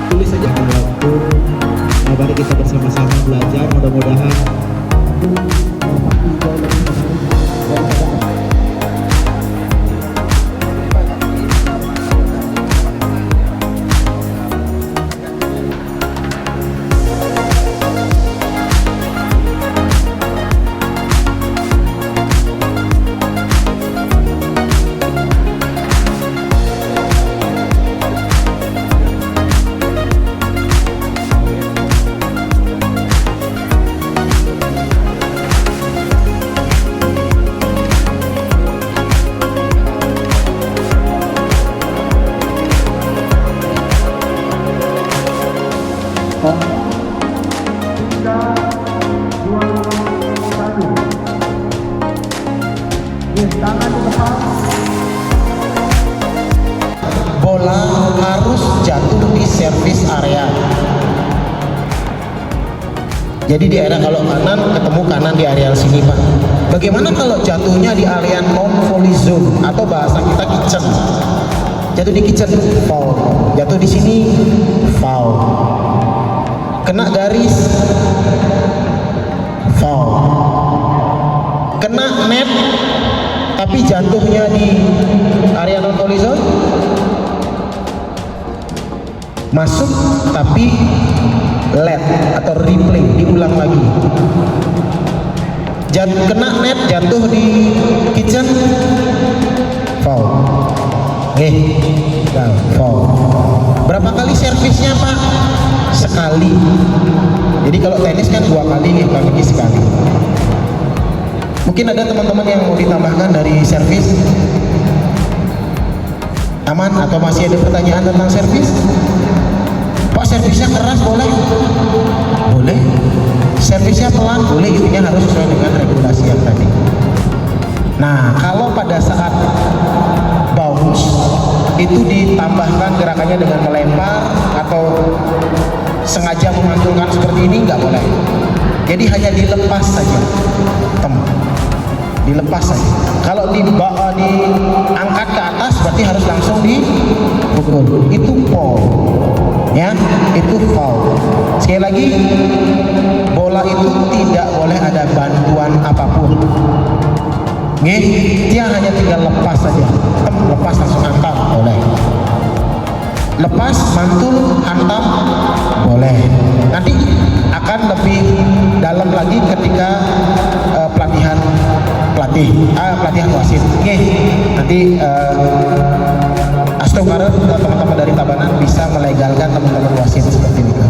Tulis saja waktu. Mari kita bersama-sama belajar, mudah-mudahan bola harus jatuh di servis area. Jadi di area kalau kanan ketemu kanan di area sini Pak. Bagaimana kalau jatuhnya di area non volley zone atau bahasa kita kitchen? Jatuh di kitchen, foul. Jatuh di sini, foul. Kena garis, foul. Kena net tapi jatuhnya di area non volley zone, masuk tapi LED atau replay, diulang lagi. Kena net jatuh di kitchen, foul. Foul. Berapa kali servisnya Pak? Sekali. Jadi kalau tenis kan 2 kali nih, kalau ini sekali. Mungkin ada teman-teman yang mau ditambahkan dari servis? Aman atau masih ada pertanyaan tentang servis? Pak, servisnya keras boleh? Boleh. Servisnya pelan boleh, intinya harus sesuai dengan regulasi yang tadi. Nah, kalau pada saat bounce itu ditambahkan gerakannya dengan melempar atau sengaja memantulkan seperti ini, nggak boleh. Jadi hanya dilepas saja, dilepas saja. Kalau diangkat ke atas berarti harus langsung dipukul. Itu foul, ya, itu foul. Sekali lagi, bola itu tidak boleh ada bantuan apapun. Dia hanya tinggal lepas saja, lepas langsung hantam boleh. Lepas, mantul, hantam boleh. Nanti akan lebih dalam lagi ketika pelatihan wasit. Nanti Astro Karen teman-teman dari Tabanan bisa melegalkan teman-teman wasit seperti itu.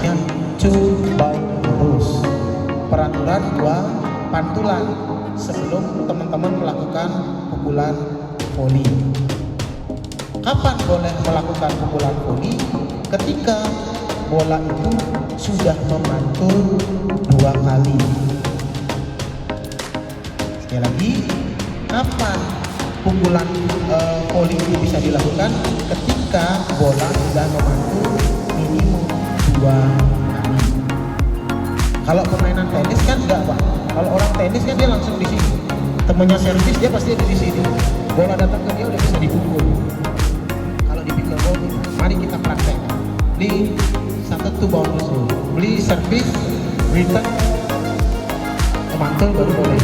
Yang terus peraturan 2 pantulan sebelum teman-teman melakukan pukulan voli. Kapan boleh melakukan pukulan voli? Ketika bola itu sudah memantul 2 kali. Sekali lagi, kapan pukulan voli itu bisa dilakukan? Ketika bola sudah memantul minimum 2 kali. Kalau permainan tenis kan enggak Pak. Kalau orang tenis kan dia langsung di sini. Temennya servis dia pasti ada di sini. Bola datang ke dia udah bisa dipukul. Kalau di pickleball, mari kita praktek. Beli 1 bounce rule. Beli servis, return, memantul baru boleh.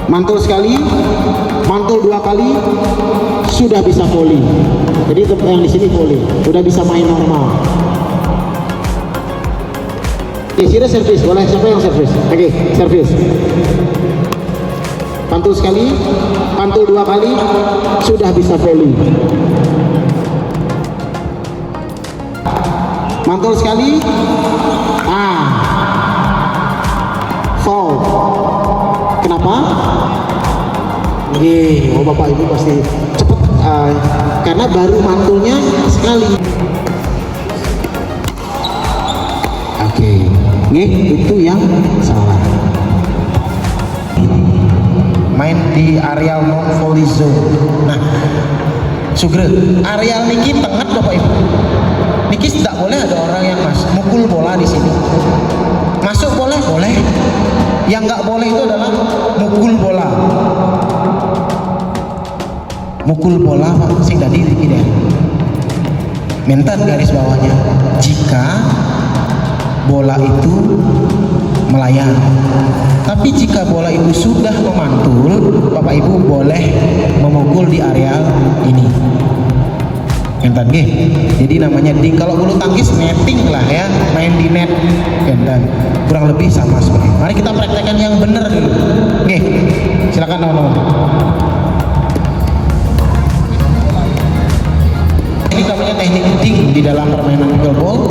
Mantul sekali, mantul 2 kali, sudah bisa volley. Jadi yang di sini volley, sudah bisa main normal. Sini servis, boleh siapa yang servis? Oke, servis. Mantul sekali, mantul 2 kali, sudah bisa volley. Mantul sekali, foul. Kenapa? Oh Bapak Ibu pasti cepet karena baru mantulnya sekali. Itu yang salah. Main di areal non volley zone. Nah, Sugre, areal niki tengah Bapak Ibu. Yang nggak boleh itu adalah mukul bola. Mukul bola sing tadi tidak. Mentan garis bawahnya. Jika bola itu melayang. Tapi jika bola itu sudah memantul, Bapak Ibu boleh memukul di area ini. Mentan G. Jadi namanya ding. Kalau bulu tangkis netting lah ya, main di net. Dan kurang lebih sama seperti. Mari kita praktekkan yang benar dulu. Oke, silakan teman-teman. Ini namanya teknik ding di dalam permainan pickleball.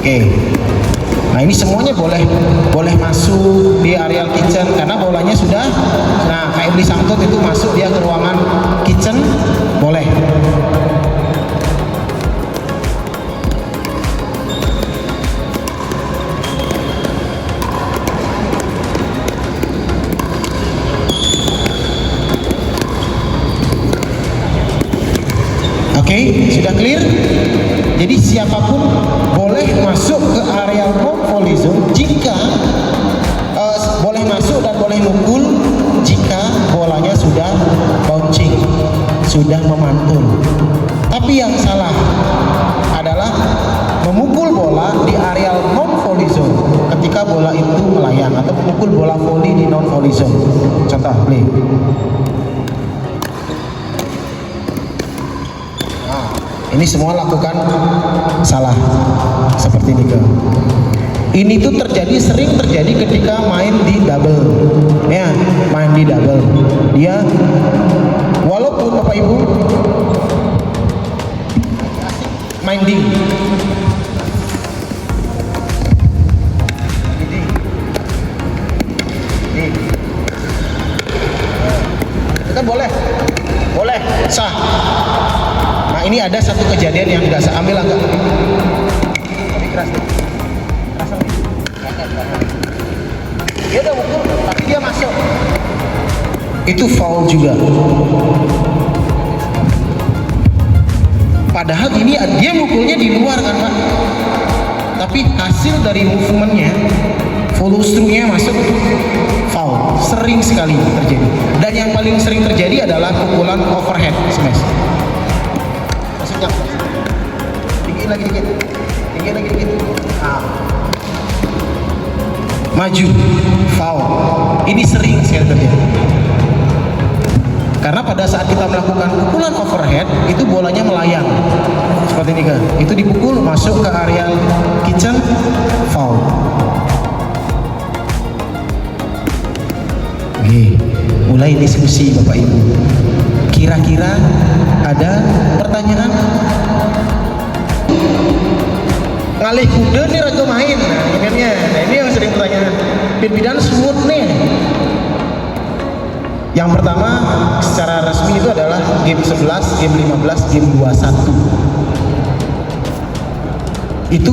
Oke. Nah ini semuanya boleh masuk di area kitchen karena bolanya sudah. Nah kayak beli sangkut itu masuk dia ke ruangan kitchen boleh. Oke, sudah clear? Jadi siapapun boleh masuk ke area non volley zone jika boleh masuk dan boleh mukul jika bolanya sudah bouncing, sudah memantul. Tapi yang salah adalah memukul bola di area non volley zone ketika bola itu melayang atau memukul bola volley di non volley zone. Contoh, play. Ini semua lakukan salah seperti ini. Ini tuh sering terjadi ketika main di double, ya, main di double. Dia walaupun Bapak Ibu main ding, itu kan boleh sah. Nah ini ada satu kejadian yang nggak saya ambil agak lebih keras nih. Dia udah mukul tapi dia masuk, itu foul juga. Padahal ini dia mukulnya di luar kan Pak, tapi hasil dari movementnya, follow through-nya masuk, foul. Sering sekali terjadi. Dan yang paling sering terjadi adalah pukulan overhead smash. Tinggi lagi dikit. Maju, foul. Ini sering sekali terjadi. Karena pada saat kita melakukan pukulan overhead, itu bolanya melayang seperti ini kan. Itu dipukul masuk ke area kitchen, foul. Oke, mulai diskusi Bapak Ibu. Kira-kira ada pertanyaan? Ngalih kuda nih raga main, nah ini yang sering pertanyaan. Bidan smooth nih. Yang pertama secara resmi itu adalah game 11, game 15, game 21. Itu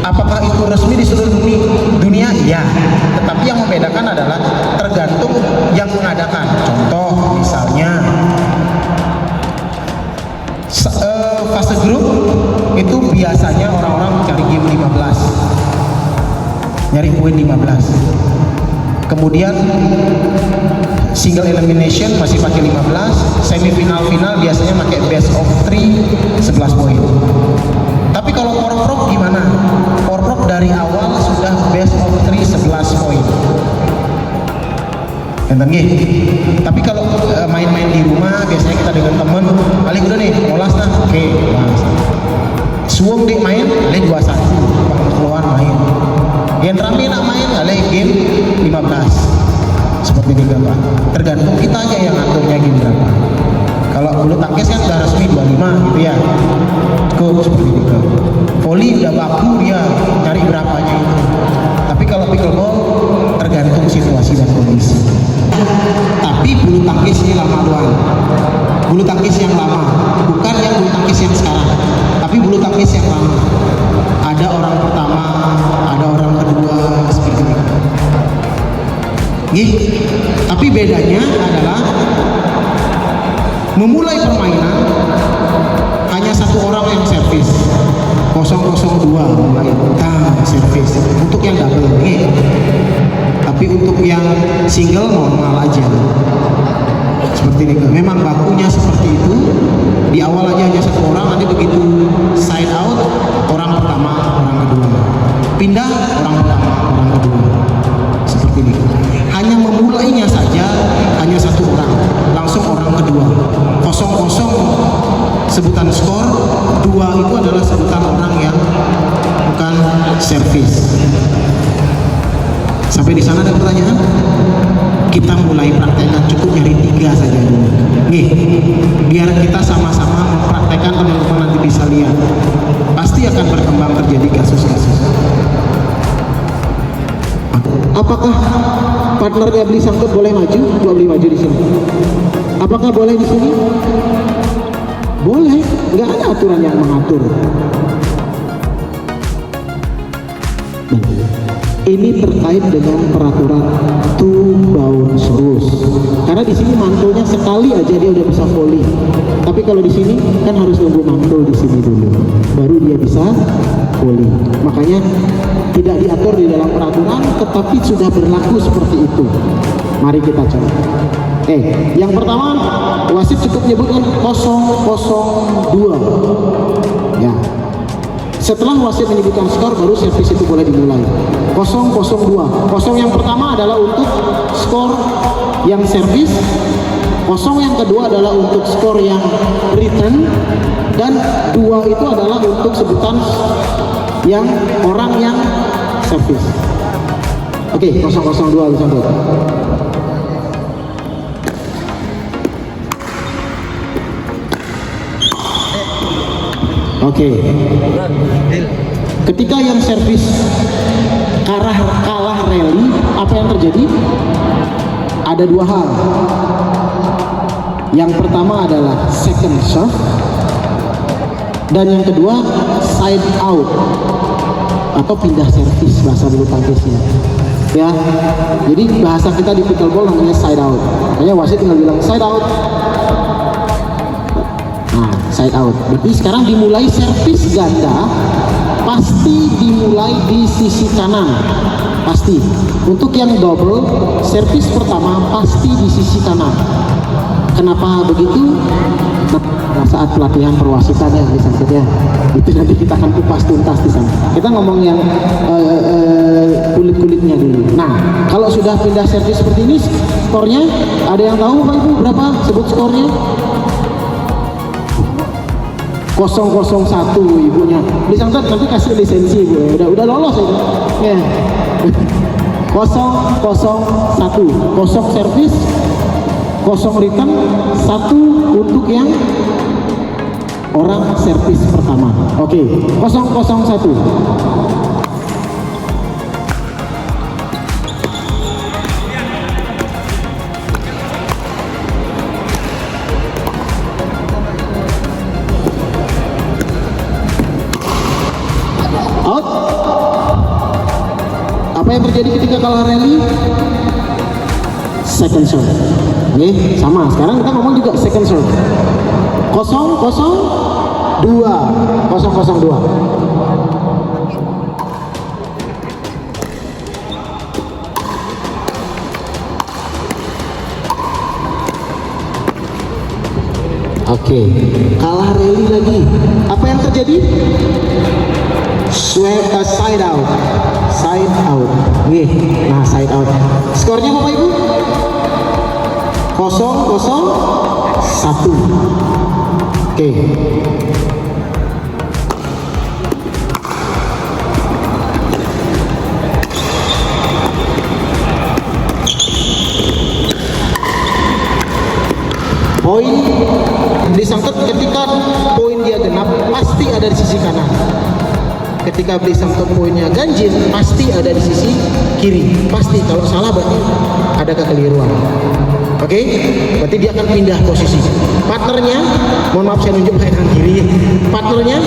apakah itu resmi di seluruh dunia? Ya, tetapi yang membedakan adalah tergantung yang mengadakan. Contoh misalnya fase grup itu biasanya orang-orang cari game 15, nyari poin 15. Kemudian single elimination masih pakai 15, semifinal final biasanya pakai best of 3 11 poin. Tapi kalau Power gimana? Power dari awal sudah best of 3 11 poin. Enten gih. Tapi kalau main-main di rumah biasanya kita dengan temen, kali udah nih molas nah, oke, molas. Suwung dik main, kali 21, keluar main. Yang terakhir nak main, kali game 15. Seperti ini Pak. Tergantung kita aja yang aturnya game berapa. Kalau bulu tangkis kan sudah resmi 25 gitu ya. Seperti itu. Volley udah baku dia cari berapanya itu. Tapi kalau pickleball tergantung situasi dan kondisi. Tapi bulu tangkis ini lama doang. Bulu tangkis yang lama, bukan yang bulu tangkis yang sekarang. Tapi bulu tangkis yang lama. Ada orang pertama, ada orang kedua, seperti itu. Gih. Tapi bedanya adalah memulai permainan hanya satu orang yang servis. 002 mulai servis untuk yang double nih. Tapi untuk yang single normal aja seperti ini. Memang bakunya seperti itu. Di awal aja hanya satu orang, nanti begitu side out orang pertama, orang kedua, pindah orang pertama, orang kedua, seperti ini. Hanya memulainya saja hanya satu orang, langsung orang kedua. 00 sebutan skor, 2 itu adalah sebutan orang yang bukan servis. Sampai di sana ada pertanyaan? Kita mulai praktekkan, cukup nyari 3 saja dulu. Nih, biar kita sama-sama mempraktekkan, teman-teman nanti bisa lihat. Pasti akan berkembang terjadi kasus-kasus. Apakah partnernya beli sangkut boleh maju? Boleh maju di sini. Apakah boleh di sini? Boleh, nggak ada aturan yang mengatur. Ini terkait dengan peraturan two bounce rules. Karena di sini mantulnya sekali aja dia udah bisa volley. Tapi kalau di sini kan harus nunggu mantul di sini dulu, baru dia bisa volley. Makanya tidak diatur di dalam peraturan, tetapi sudah berlaku seperti itu. Mari kita coba. Yang pertama, wasit cukup menyebutkan 002. Ya. Setelah wasit menyebutkan skor, baru servis itu boleh dimulai. 002. 0 yang pertama adalah untuk skor yang servis. 0 yang kedua adalah untuk skor yang return. Dan 2 itu adalah untuk sebutan yang orang yang servis. Oke, 002 bisa tuh. Oke. Ketika yang servis kalah rally, apa yang terjadi? Ada 2 hal. Yang pertama adalah second serve, dan yang kedua side out atau pindah servis bahasa bulu tangkisnya. Ya, jadi bahasa kita di pickleball namanya side out. Makanya wasit tinggal bilang side out. Nah, side out. Berarti sekarang dimulai servis ganda, pasti dimulai di sisi kanan. Pasti. Untuk yang double, servis pertama pasti di sisi kanan. Kenapa begitu? Nah, saat pelatihan perwasitan ya, misalnya itu nanti kita akan kupas tuntas di sana. Kita ngomong yang kulit-kulitnya dulu. Nah, kalau sudah pindah servis seperti ini, skornya ada yang tahu Pak Ibu berapa? Sebut skornya. 001 ibunya. Disangkat nanti kasih lisensi Bu. Udah lolos itu. Ya. 001. 0 servis, 0 return, 1 untuk yang orang servis pertama. Oke, 001. Out. Apa yang terjadi ketika kalah rally? Second serve. Oke, sama. Sekarang kita ngomong juga second serve. 002. Oke, kalah rally lagi. Apa yang terjadi? Side out. Nih, nah side out. Skornya Bapak Ibu? 001. Oke. Poin disangkut ketika poin dia genap pasti ada di sisi kanan. Ketika beli sangkut poinnya ganjil pasti ada di sisi kiri. Pasti, kalau salah berarti ada kekeliruan. Oke, berarti dia akan pindah posisi. Partnernya, mohon maaf saya nunjuk kanan kiri. Partnernya,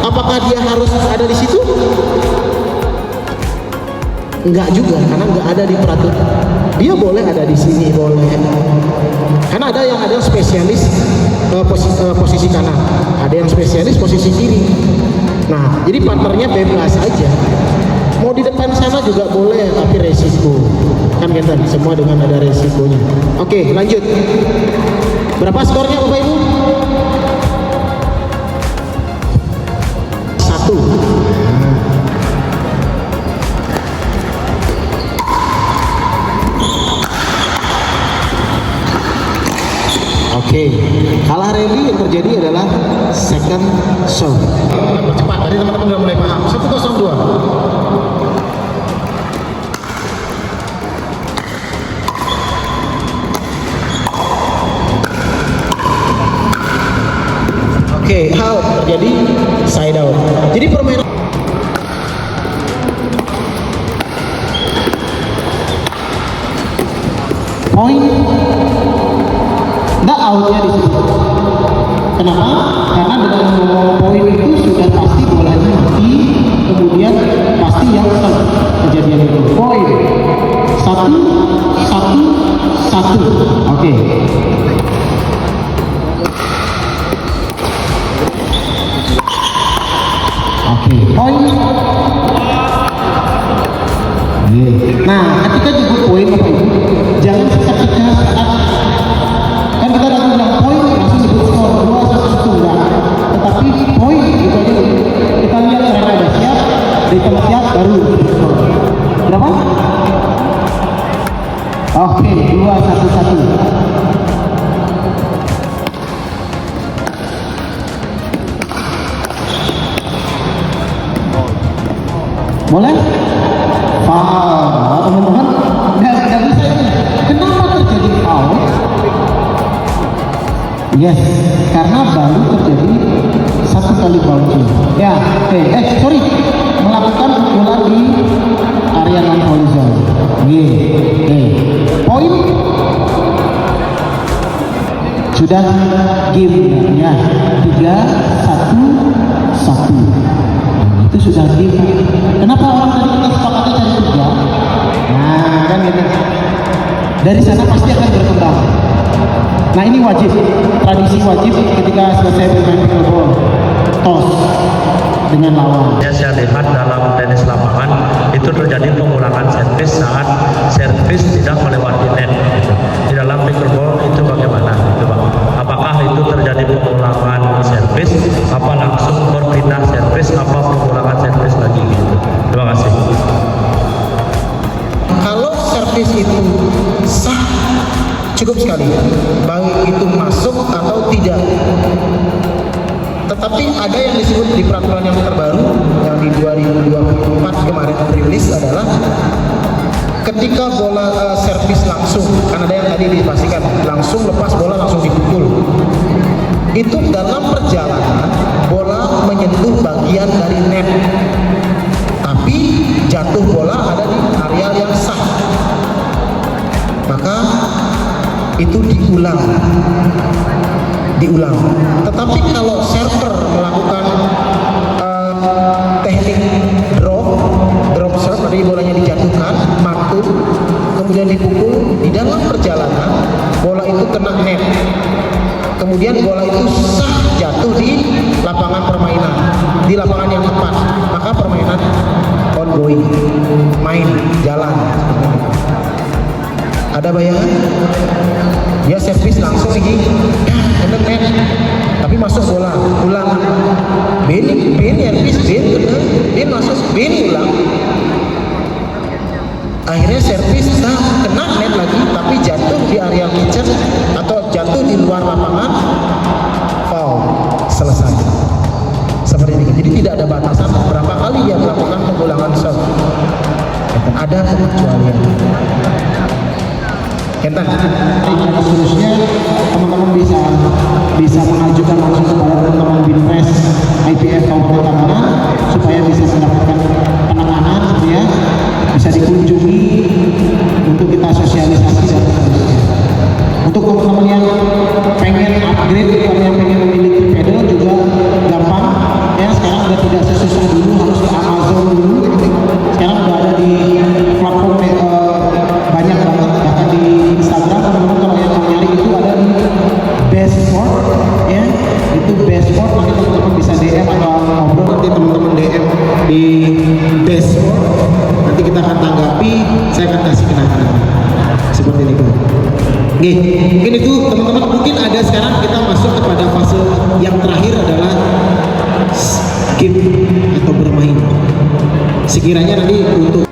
apakah dia harus ada di situ? Enggak juga, karena enggak ada di peraturan. Dia boleh ada di sini, boleh. Karena ada yang spesialis posisi kanan, ada yang spesialis posisi kiri. Nah, jadi partnernya bebas aja. Mau di depan sana juga boleh, tapi resiko. Kan kita semua dengan ada resikonya. Oke, lanjut. Berapa skornya Bapak Ibu? 1. Oke, kalah rally yang terjadi adalah second serve. Cepat, tadi teman-teman udah mulai paham. 1-0-2. Oke, out terjadi side out. Jadi permainan point nggak outnya di situ. Kenapa? Karena dengan poin itu sudah pasti bolanya mati, kemudian pasti yang kejadian itu poin 1-1-1. Oke. Oke, poin. Nah, ketika jemput poin apa itu? Jangan ketika saat kan kita udah bilang poin langsung sebut skor 2-1 enggak. Tetapi poin itu aja dulu. Kita lihat mereka udah siap, di tempat siap baru skor. Berapa? Oke, 2-1-1. Boleh? Foul, teman-teman. Nggak bisa ini. Kenapa terjadi foul? Yes, karena baru terjadi 1 kali bouncing. Ya, oke. Sorry, melakukan pukulan di area non-foul zone. Poin sudah game ya. 3-1-1. Itu sudah game. Kenapa orang tadi kita sepakatnya cari 3? Nah, kan gitu. Dari sana pasti akan berkembang. Nah, ini wajib, tradisi wajib ketika selesai bermain pickleball, toss dengan lawan. Saya lihat dalam tenis lapangan itu terjadi pengulangan servis saat servis tidak melewati net. Di dalam pickleball itu bagaimana, itu Bang? Apakah itu terjadi pengulangan servis? Apa langsung berpindah servis? Apa pengulangan servis lagi gitu? Terima kasih. Kalau servis itu sah, cukup sekali, baik itu masuk atau tidak. Tetapi ada yang disebut di peraturan yang terbaru yang di 2024 kemarin rilis adalah ketika bola servis langsung, kan ada yang tadi dipastikan langsung lepas bola langsung dipukul. Itu dalam perjalanan bola menyentuh bagian dari net, tapi jatuh bola ada di area yang sah, maka itu diulang. Tetapi kalau server melakukan teknik drop serve, tadi bolanya dijatuhkan, mantul, kemudian dipukul, di dalam perjalanan bola itu kena net, kemudian bola itu sah jatuh di lapangan permainan, di lapangan yang tepat, maka permainan ongoing, main, jalan. Ada bayangan? Dia servis langsung lagi, kena net, tapi masuk bola, ulang. Ben servis, Ben masuk, Ben ulang. Akhirnya servis kena net lagi, tapi jatuh di area pitcher atau jatuh di luar lapangan, foul, selesai. Seperti ini. Jadi tidak ada batasan berapa kali dia melakukan pengulangan serve. Ada kecualian. Kentan. Seterusnya teman-teman bisa mengajukan langsung kepada teman-teman Binpres IPF Kabupaten Tangerang supaya bisa mendapatkan penanganan, ya, bisa dikunjungi untuk kita sosialisasi dan seterusnya. Untuk teman-teman yang pengen upgrade, yang pengen memiliki pedal juga gampang, ya. Sekarang udah tidak sesusah dulu harus ke Amazon dulu. Sekarang udah ada di platform banyak banget, bahkan di Instagram teman-teman kalau yang mau nyari itu ada di Best Sport, di dashboard. Nanti kita akan tanggapi, saya akan kasih kenangan seperti ini Pak. Oke, mungkin itu teman-teman. Mungkin ada sekarang kita masuk kepada fase yang terakhir adalah game atau bermain. Sekiranya nanti untuk